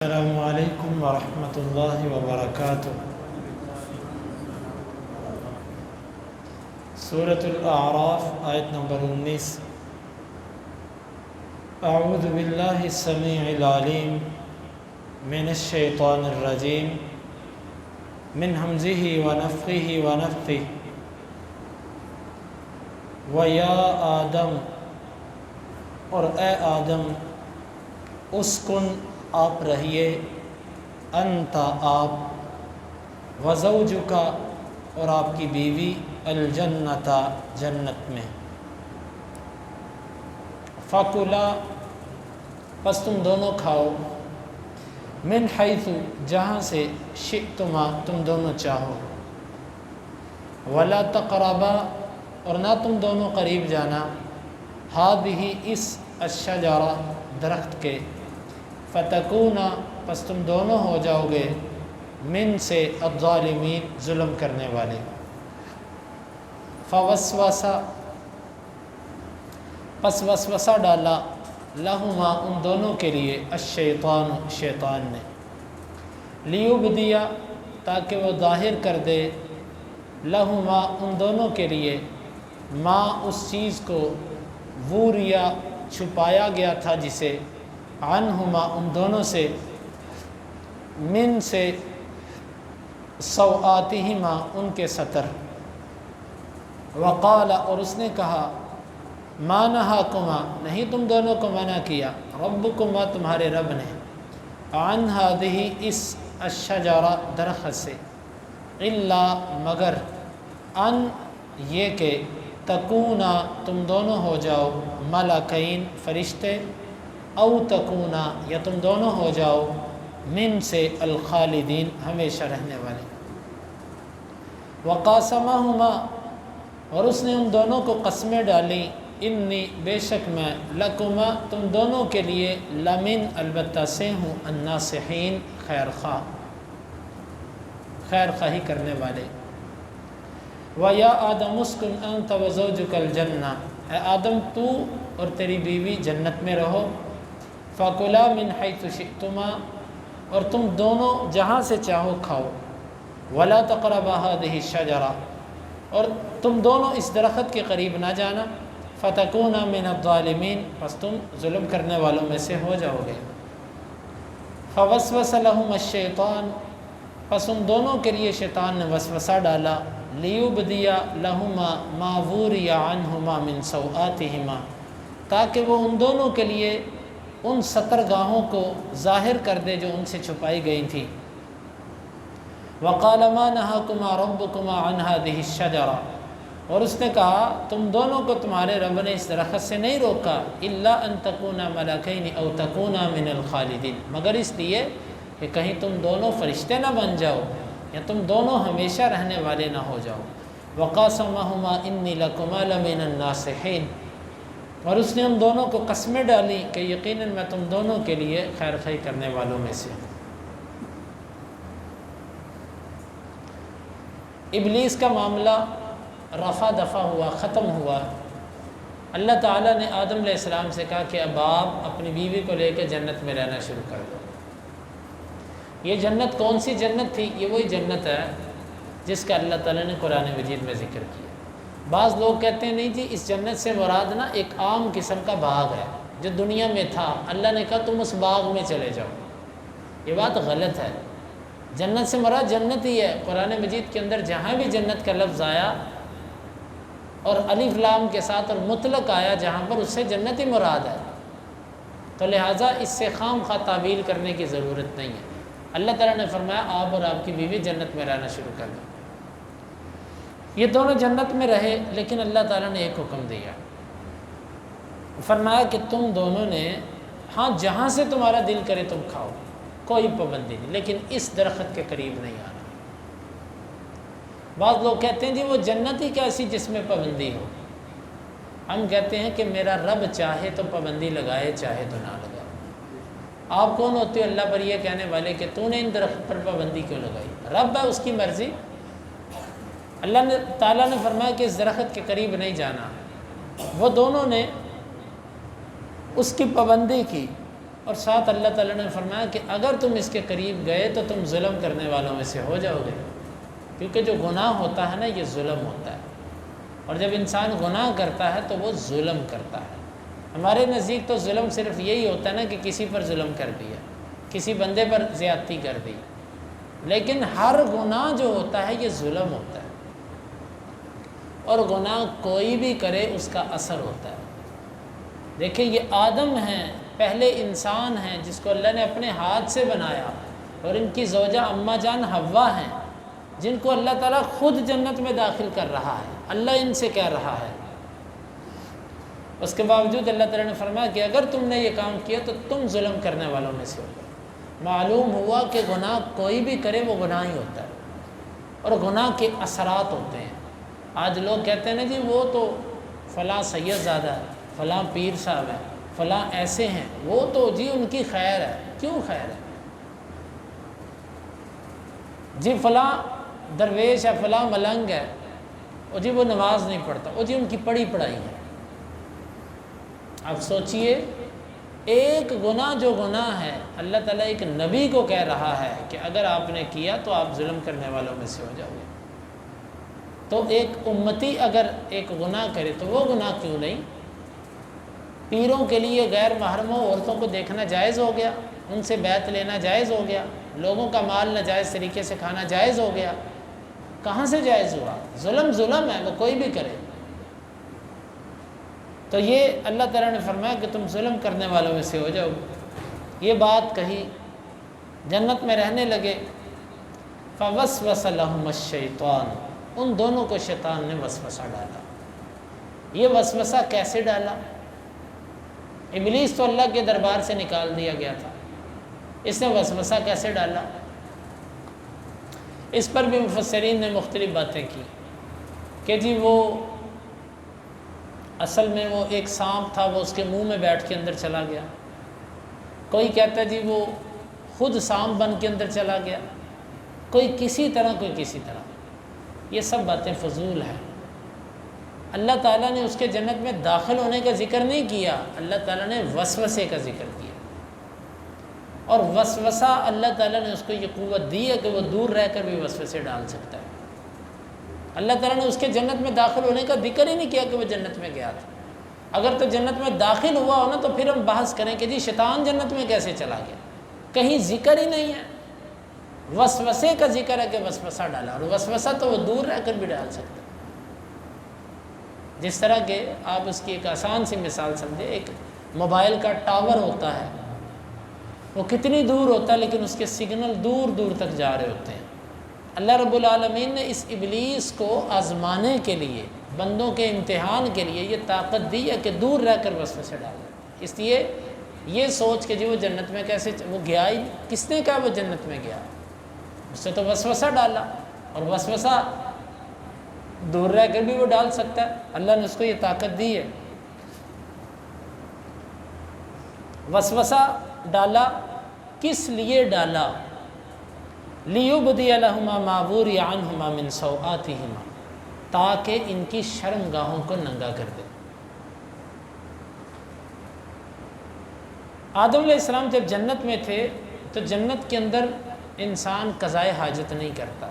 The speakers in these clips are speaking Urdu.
السلام علیکم ورحمۃ اللہ وبرکاتہ۔ سورۃ الاعراف آیت نمبر 19۔ اعوذ باللہ السمیع العلیم من الشیطان الرجیم من ہمزہ ونفخہ ونفثہ۔ ویا آدم، اور اے آدم، اسکن، آپ رہیے، انت، آپ، وزوجکا، اور آپ کی بیوی، الجنت، جنت میں، فکلا، پس تم دونوں کھاؤ، من حیث، جہاں سے، شئتما، تم دونوں چاہو، ولا تقربا، اور نہ تم دونوں قریب جانا، ہذہ، اس، الشجرہ، درخت کے، فتکونا، پس تم دونوں ہو جاؤ گے، من سے، الظالمین، ظلم کرنے والے۔ فوسوسا، پس وسوسہ ڈالا، لہما، ان دونوں کے لیے، الشیطان، شیطان نے، لیبدیا، تاکہ وہ ظاہر کر دے، لہما، ان دونوں کے لیے، ما، اس چیز کو، وریا، چھپایا گیا تھا جسے، عنہما، ان دونوں سے، من سے، سوآتہما، ان کے ستر، وقال، اور اس نے کہا، ما نہاکما، نہیں تم دونوں کو منع کیا، ربکما، تمہارے رب نے، عن ہذہ، اس، الشجرہ، درخت سے، الا، مگر، ان، یہ کہ، تکونا، تم دونوں ہو جاؤ، ملکین، فرشتے، او تکونا، یا تم دونوں ہو جاؤ، من سے، الخالدین، ہمیشہ رہنے والے۔ وقاسمہما، اور اس نے ان دونوں کو قسمیں ڈالی، انی، بے شک میں، لکما، تم دونوں کے لیے، لمن، البتہ سے ہوں، الناصحین، خیر خواہ، خیر خواہی کرنے والے۔ وَيَا آدَمُ اسْكُنْ أَنْتَ وَزَوْجُكَ الْجَنَّةَ، اے آدم، تو اور تیری بیوی جنت میں رہو، فَكُلَا مِنْ حَيْثُ شِئْتُمَا، اور تم دونوں جہاں سے چاہو کھاؤ، وَلَا تَقْرَبَا هَذِهِ الشَّجَرَةَ، اور تم دونوں اس درخت کے قریب نہ جانا، فَتَكُونَا مِنَ الظَّالِمِينَ، پس تم ظلم کرنے والوں میں سے ہو جاؤ گے۔ فَوَسْوَسَ لَهُمَا الشَّيْطَانُ، پس ان دونوں کے لیے شیطان نے وسوسہ ڈالا، لِيُبْدِيَ لَهُمَا مَا وُورِيَ عَنْهُمَا مِنْ سَوْآتِهِمَا، تاکہ وہ ان دونوں کے لیے ان سترگاہوں کو ظاہر کر دے جو ان سے چھپائی گئی تھی۔ وَقَالَ مَا نَهَاكُمَا رَبُّكُمَا عَنْ هَذِهِ الشَّجَرَةِ، اور اس نے کہا، تم دونوں کو تمہارے رب نے اس درخت سے نہیں روکا، إِلَّا أَن تَكُونَا مَلَكَيْنِ أَوْ تَكُونَا مِنَ الْخَالِدِينَ، مگر اس لیے کہ کہیں تم دونوں فرشتے نہ بن جاؤ، یا تم دونوں ہمیشہ رہنے والے نہ ہو جاؤ۔ وَقَاسَمَهُمَا إِنِّي لَكُمَا لَمِنَ النَّاصِحِينَ، اور اس نے ان دونوں کو قسمیں ڈالی کہ یقیناً میں تم دونوں کے لیے خیر خواہی کرنے والوں میں سے ہوں۔ ابلیس کا معاملہ رفع دفع ہوا، ختم ہوا۔ اللہ تعالیٰ نے آدم علیہ السلام سے کہا کہ اب آپ اپنی بیوی کو لے کے جنت میں رہنا شروع کر دو۔ یہ جنت کون سی جنت تھی؟ یہ وہی جنت ہے جس کا اللہ تعالیٰ نے قرآن مجید میں ذکر کیا۔ بعض لوگ کہتے ہیں نہیں جی، اس جنت سے مراد نا ایک عام قسم کا باغ ہے جو دنیا میں تھا، اللہ نے کہا تم اس باغ میں چلے جاؤ۔ یہ بات غلط ہے۔ جنت سے مراد جنت ہی ہے۔ قرآن مجید کے اندر جہاں بھی جنت کا لفظ آیا اور الف لام کے ساتھ اور مطلق آیا جہاں پر، اس سے جنت ہی مراد ہے، تو لہٰذا اس سے خام خواہ تعبیر کرنے کی ضرورت نہیں ہے۔ اللہ تعالیٰ نے فرمایا آپ اور آپ کی بیوی جنت میں رہنا شروع کر دو۔ یہ دونوں جنت میں رہے، لیکن اللہ تعالیٰ نے ایک حکم دیا، فرمایا کہ تم دونوں نے، ہاں جہاں سے تمہارا دل کرے تم کھاؤ، کوئی پابندی نہیں، لیکن اس درخت کے قریب نہیں آنا۔ بعض لوگ کہتے ہیں جی وہ جنت ہی کیسی جس میں پابندی ہو۔ ہم کہتے ہیں کہ میرا رب چاہے تو پابندی لگائے، چاہے تو نہ لگائے۔ آپ کون ہوتے ہو اللہ پر یہ کہنے والے کہ تو نے ان درخت پر پابندی کیوں لگائی؟ رب ہے، اس کی مرضی۔ اللہ تعالیٰ نے فرمایا کہ اس درخت کے قریب نہیں جانا۔ وہ دونوں نے اس کی پابندی کی، اور ساتھ اللہ تعالیٰ نے فرمایا کہ اگر تم اس کے قریب گئے تو تم ظلم کرنے والوں میں سے ہو جاؤ گے، کیونکہ جو گناہ ہوتا ہے نا یہ ظلم ہوتا ہے، اور جب انسان گناہ کرتا ہے تو وہ ظلم کرتا ہے۔ ہمارے نزدیک تو ظلم صرف یہی ہوتا ہے نا کہ کسی پر ظلم کر دیا، کسی بندے پر زیادتی کر دی، لیکن ہر گناہ جو ہوتا ہے یہ ظلم ہوتا ہے، اور گناہ کوئی بھی کرے اس کا اثر ہوتا ہے۔ دیکھیں یہ آدم ہیں، پہلے انسان ہیں جس کو اللہ نے اپنے ہاتھ سے بنایا، اور ان کی زوجہ اماں جان حوا ہیں جن کو اللہ تعالیٰ خود جنت میں داخل کر رہا ہے، اللہ ان سے کہہ رہا ہے۔ اس کے باوجود اللہ تعالیٰ نے فرمایا کہ اگر تم نے یہ کام کیا تو تم ظلم کرنے والوں میں سے ہو۔ معلوم ہوا کہ گناہ کوئی بھی کرے وہ گناہ ہی ہوتا ہے، اور گناہ کے اثرات ہوتے ہیں۔ آج لوگ کہتے ہیں نا جی وہ تو فلاں سید زادہ ہے، فلاں پیر صاحب ہے، فلاں ایسے ہیں، وہ تو جی ان کی خیر ہے۔ کیوں خیر ہے؟ جی فلاں درویش ہے، فلاں ملنگ ہے، اور جی وہ نماز نہیں پڑھتا، اور جی ان کی پڑھی پڑھائی ہے۔ اب سوچئے ایک گناہ جو گناہ ہے، اللہ تعالیٰ ایک نبی کو کہہ رہا ہے کہ اگر آپ نے کیا تو آپ ظلم کرنے والوں میں سے ہو جاؤ گے، تو ایک امتی اگر ایک گناہ کرے تو وہ گناہ کیوں نہیں؟ پیروں کے لیے غیر محرموں عورتوں کو دیکھنا جائز ہو گیا، ان سے بیعت لینا جائز ہو گیا، لوگوں کا مال ناجائز طریقے سے کھانا جائز ہو گیا۔ کہاں سے جائز ہوا؟ ظلم ظلم ہے، وہ کوئی بھی کرے۔ تو یہ اللہ تعالیٰ نے فرمایا کہ تم ظلم کرنے والوں میں سے ہو جاؤ۔ یہ بات کہی، جنت میں رہنے لگے۔ فوسوس لہم الشیطان، ان دونوں کو شیطان نے وسوسہ ڈالا۔ یہ وسوسہ کیسے ڈالا؟ ابلیس تو اللہ کے دربار سے نکال دیا گیا تھا، اس نے وسوسہ کیسے ڈالا؟ اس پر بھی مفسرین نے مختلف باتیں کی کہ جی وہ اصل میں وہ ایک سانپ تھا، وہ اس کے منہ میں بیٹھ کے اندر چلا گیا۔ کوئی کہتا ہے جی وہ خود سانپ بن کے اندر چلا گیا، کوئی کسی طرح۔ یہ سب باتیں فضول ہیں۔ اللہ تعالیٰ نے اس کے جنت میں داخل ہونے کا ذکر نہیں کیا، اللہ تعالیٰ نے وسوسے کا ذکر کیا، اور وسوسہ اللہ تعالیٰ نے اس کو یہ قوت دی ہے کہ وہ دور رہ کر بھی وسوسے ڈال سکتا ہے۔ اللہ تعالیٰ نے اس کے جنت میں داخل ہونے کا ذکر ہی نہیں کیا کہ وہ جنت میں گیا تھا۔ اگر تو جنت میں داخل ہوا ہو نا تو پھر ہم بحث کریں کہ جی شیطان جنت میں کیسے چلا گیا، کہیں ذکر ہی نہیں ہے۔ وسوسے کا ذکر ہے کہ وسوسہ ڈالا، اور وسوسہ تو وہ دور رہ کر بھی ڈال سکتا ہے۔ جس طرح کہ آپ اس کی ایک آسان سی مثال سمجھے، ایک موبائل کا ٹاور ہوتا ہے، وہ کتنی دور ہوتا ہے لیکن اس کے سگنل دور دور تک جا رہے ہوتے ہیں۔ اللہ رب العالمین نے اس ابلیس کو آزمانے کے لیے، بندوں کے امتحان کے لیے یہ طاقت دی ہے کہ دور رہ کر وسوسے ڈالے۔ اس لیے یہ سوچ کے جی وہ جنت میں کیسے وہ گیا ہی، کس نے کہا وہ جنت میں گیا؟ اس سے تو وسوسہ ڈالا، اور وسوسہ دور رہ کر بھی وہ ڈال سکتا ہے، اللہ نے اس کو یہ طاقت دی ہے۔ وسوسہ ڈالا، کس لیے ڈالا؟ لِيُبْدِيَ لَهُمَا مَا وُرِيَ عَنْهُمَا مِنْ سَوْآتِهِمَا، تاکہ ان کی شرم گاہوں کو ننگا کر دے۔ آدم علیہ السلام جب جنت میں تھے تو جنت کے اندر انسان قضائے حاجت نہیں کرتا،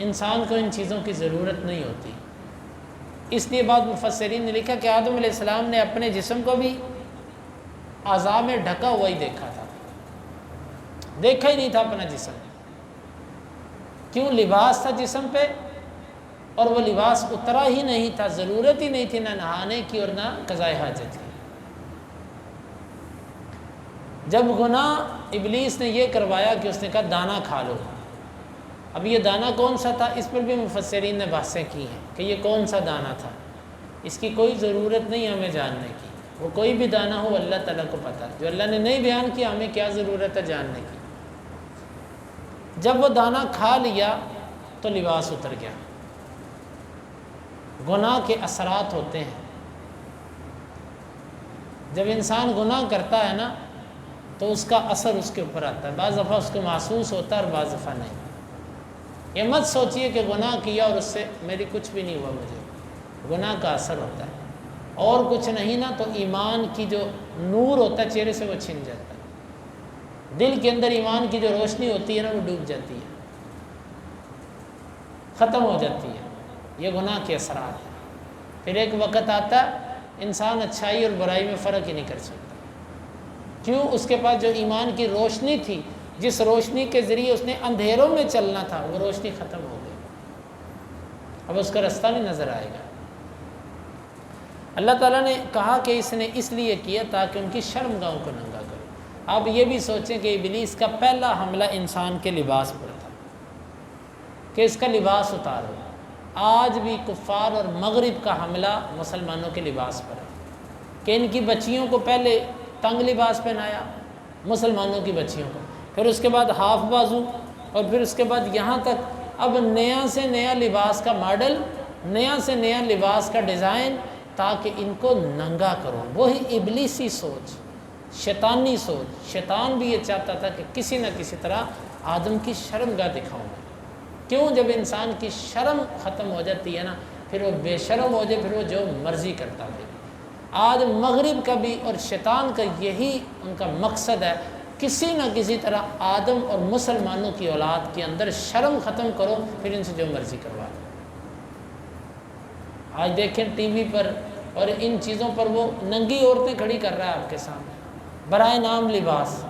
انسان کو ان چیزوں کی ضرورت نہیں ہوتی۔ اس لیے بعض مفسرین نے لکھا کہ آدم علیہ السلام نے اپنے جسم کو بھی اعضاء میں ڈھکا ہوا ہی دیکھا تھا، دیکھا ہی نہیں تھا اپنا جسم۔ کیوں؟ لباس تھا جسم پہ، اور وہ لباس اترا ہی نہیں تھا، ضرورت ہی نہیں تھی نہ نہانے کی اور نہ قضائے حاجت کی۔ جب گناہ ابلیس نے یہ کروایا کہ اس نے کہا دانا کھا لو، اب یہ دانا کون سا تھا؟ اس پر بھی مفسرین نے بحثیں کی ہیں کہ یہ کون سا دانا تھا۔ اس کی کوئی ضرورت نہیں ہمیں جاننے کی، وہ کوئی بھی دانا ہو اللہ تعالیٰ کو پتہ، جو اللہ نے نہیں بیان کیا ہمیں کیا ضرورت ہے جاننے کی۔ جب وہ دانا کھا لیا تو لباس اتر گیا۔ گناہ کے اثرات ہوتے ہیں، جب انسان گناہ کرتا ہے نا تو اس کا اثر اس کے اوپر آتا ہے، بعض دفعہ اس کو محسوس ہوتا ہے اور بعض دفعہ نہیں۔ یہ مت سوچئے کہ گناہ کیا اور اس سے میری کچھ بھی نہیں ہوا، مجھے گناہ کا اثر ہوتا ہے۔ اور کچھ نہیں نا تو ایمان کی جو نور ہوتا ہے چہرے سے وہ چھن جاتا ہے، دل کے اندر ایمان کی جو روشنی ہوتی ہے نا وہ ڈوب جاتی ہے، ختم ہو جاتی ہے۔ یہ گناہ کے اثرات ہیں۔ پھر ایک وقت آتا ہے انسان اچھائی اور برائی میں فرق ہی نہیں کر سکتا، کیوں؟ اس کے پاس جو ایمان کی روشنی تھی، جس روشنی کے ذریعے اس نے اندھیروں میں چلنا تھا، وہ روشنی ختم ہو گئی، اب اس کا راستہ نہیں نظر آئے گا۔ اللہ تعالیٰ نے کہا کہ اس نے اس لیے کیا تاکہ ان کی شرمگاہوں کو ننگا کرے۔ آپ یہ بھی سوچیں کہ ابلیس کا پہلا حملہ انسان کے لباس پر تھا کہ اس کا لباس اتارو۔ آج بھی کفار اور مغرب کا حملہ مسلمانوں کے لباس پر ہے کہ ان کی بچیوں کو پہلے تنگ لباس پہنایا، مسلمانوں کی بچیوں کو، پھر اس کے بعد ہاف بازو، اور پھر اس کے بعد یہاں تک اب نیا سے نیا لباس کا ماڈل، نیا سے نیا لباس کا ڈیزائن، تاکہ ان کو ننگا کرو۔ وہی ابلیسی سوچ، شیطانی سوچ۔ شیطان بھی یہ چاہتا تھا کہ کسی نہ کسی طرح آدم کی شرمگاہ دکھاؤں۔ کیوں؟ جب انسان کی شرم ختم ہو جاتی ہے نا، پھر وہ بے شرم ہو جائے، پھر وہ جو مرضی کرتا ہے۔ آج مغرب کا بھی اور شیطان کا یہی ان کا مقصد ہے، کسی نہ کسی طرح آدم اور مسلمانوں کی اولاد کے اندر شرم ختم کرو، پھر ان سے جو مرضی کروا دو۔ آج دیکھیں ٹی وی پر اور ان چیزوں پر وہ ننگی عورتیں کھڑی کر رہا ہے آپ کے سامنے برائے نام لباس۔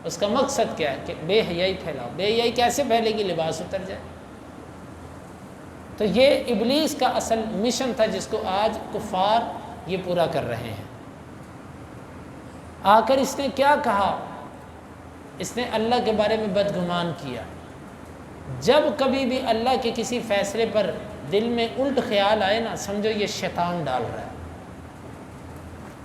اس کا مقصد کیا ہے کہ بے حیائی پھیلاؤ۔ بے حیائی کیسے پھیلے گی؟ لباس اتر جائے۔ تو یہ ابلیس کا اصل مشن تھا جس کو آج کفار یہ پورا کر رہے ہیں۔ آ کر اس نے کیا کہا؟ اس نے اللہ کے بارے میں بدگمان کیا۔ جب کبھی بھی اللہ کے کسی فیصلے پر دل میں الٹ خیال آئے نا، سمجھو یہ شیطان ڈال رہا ہے۔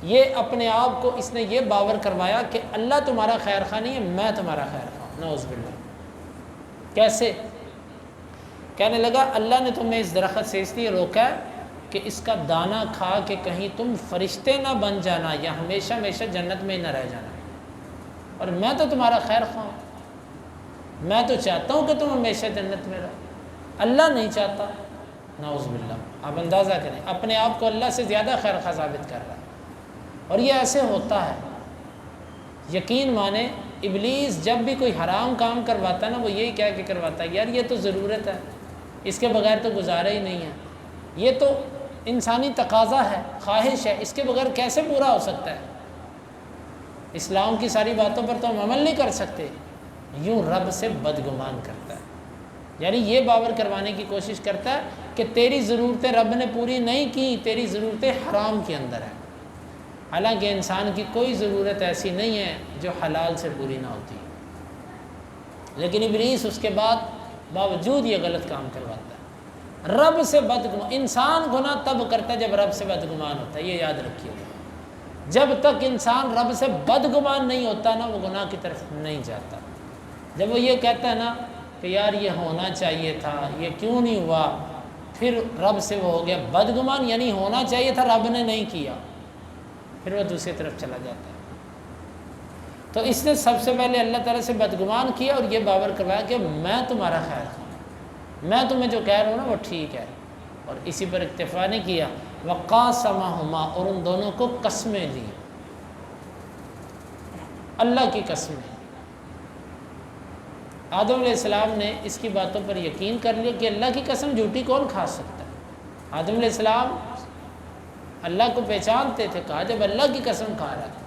یہ اپنے آپ کو اس نے یہ باور کروایا کہ اللہ تمہارا خیر خواہ نہیں ہے، میں تمہارا خیر خواہ ہوں۔ نعوذ باللہ۔ کیسے؟ کہنے لگا اللہ نے تمہیں اس درخت سے اس لیے روکا ہے کہ اس کا دانہ کھا کے کہیں تم فرشتے نہ بن جانا یا ہمیشہ ہمیشہ جنت میں ہی نہ رہ جانا، اور میں تو تمہارا خیر خواہ ہوں، میں تو چاہتا ہوں کہ تم ہمیشہ جنت میں رہو، اللہ نہیں چاہتا۔ نعوذ باللہ۔ آپ اندازہ کریں، اپنے آپ کو اللہ سے زیادہ خیر خواہ ثابت کر رہا ہے، اور یہ ایسے ہوتا ہے۔ یقین مانیں، ابلیس جب بھی کوئی حرام کام کرواتا ہے نا، وہ یہی کہہ کے کرواتا ہے یار یہ تو ضرورت ہے، اس کے بغیر تو گزارا ہی نہیں ہے، یہ تو انسانی تقاضا ہے، خواہش ہے، اس کے بغیر کیسے پورا ہو سکتا ہے؟ اسلام کی ساری باتوں پر تو ہم عمل نہیں کر سکتے۔ یوں رب سے بدگمان کرتا ہے، یعنی یہ باور کروانے کی کوشش کرتا ہے کہ تیری ضرورتیں رب نے پوری نہیں کی، تیری ضرورتیں حرام کے اندر ہیں۔ حالانکہ انسان کی کوئی ضرورت ایسی نہیں ہے جو حلال سے پوری نہ ہوتی، لیکن ابلیس اس کے بعد باوجود یہ غلط کام کرواتا ہے۔ رب سے بدگمان، انسان گناہ تب کرتا ہے جب رب سے بدگمان ہوتا ہے، یہ یاد رکھیے گا۔ جب تک انسان رب سے بدگمان نہیں ہوتا نا، وہ گناہ کی طرف نہیں جاتا۔ جب وہ یہ کہتا ہے نا کہ یار یہ ہونا چاہیے تھا، یہ کیوں نہیں ہوا، پھر رب سے وہ ہو گیا بدگمان، یعنی ہونا چاہیے تھا رب نے نہیں کیا، پھر وہ دوسری طرف چلا جاتا ہے۔ تو اس نے سب سے پہلے اللہ تعالیٰ سے بدگمان کیا اور یہ باور کروایا کہ میں تمہارا خیر خواہ ہوں، میں تمہیں جو کہہ رہا ہوں نا وہ ٹھیک ہے، اور اسی پر اکتفا نہیں کیا۔ وقاسمہما، اور ان دونوں کو قسمیں دی، اللہ کی قسمیں۔ آدم علیہ السلام نے اس کی باتوں پر یقین کر لیا کہ اللہ کی قسم جھوٹی کون کھا سکتا ہے۔ آدم علیہ السلام اللہ کو پہچانتے تھے، کہا جب اللہ کی قسم کھا رہا تھا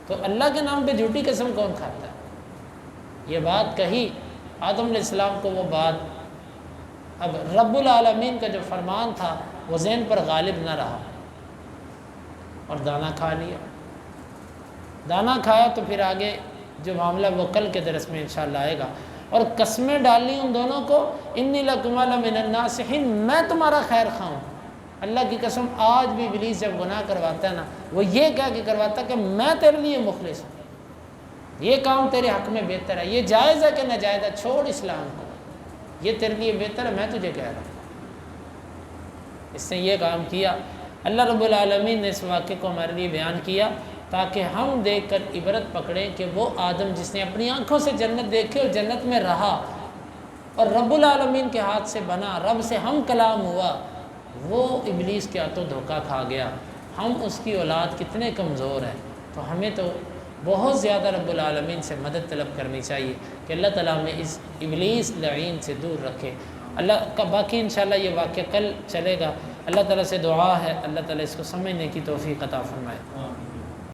تو اللہ کے نام پہ جھوٹی قسم کون کھاتا ہے؟ یہ بات کہی آدم علیہ السلام کو، وہ بات اب رب العالمین کا جو فرمان تھا وہ ذہن پر غالب نہ رہا، اور دانہ کھا لیا۔ دانہ کھایا تو پھر آگے جو معاملہ وہ کل کے درس میں انشاءاللہ آئے گا۔ اور قسمیں ڈالی ان دونوں کو، انی لکما لمن الناصحین، میں تمہارا خیر خواہ ہوں۔ اللہ کی قسم آج بھی ابلیس جب گناہ کرواتا ہے نا، وہ یہ کہہ کے کرواتا ہے کہ میں تیرے لیے مخلص ہوں، یہ کام تیرے حق میں بہتر ہے، یہ جائز ہے کہ ناجائز ہے، چھوڑ اسلام کو، یہ تیرے لیے بہتر ہے، میں تجھے کہہ رہا ہوں۔ اس نے یہ کام کیا۔ اللہ رب العالمین نے اس واقعے کو ہمارے لیے بیان کیا تاکہ ہم دیکھ کر عبرت پکڑیں کہ وہ آدم جس نے اپنی آنکھوں سے جنت دیکھی اور جنت میں رہا اور رب العالمین کے ہاتھ سے بنا، رب سے ہم کلام ہوا، وہ ابلیس کے ہاتھوں دھوکہ کھا گیا۔ ہم اس کی اولاد کتنے کمزور ہیں، تو ہمیں تو بہت زیادہ رب العالمین سے مدد طلب کرنی چاہیے کہ اللہ تعالیٰ ہمیں اس ابلیس لعین سے دور رکھے۔ اللہ کا باقی انشاءاللہ یہ واقعہ کل چلے گا۔ اللہ تعالیٰ سے دعا ہے اللہ تعالیٰ اس کو سمجھنے کی توفیق عطا فرمائے۔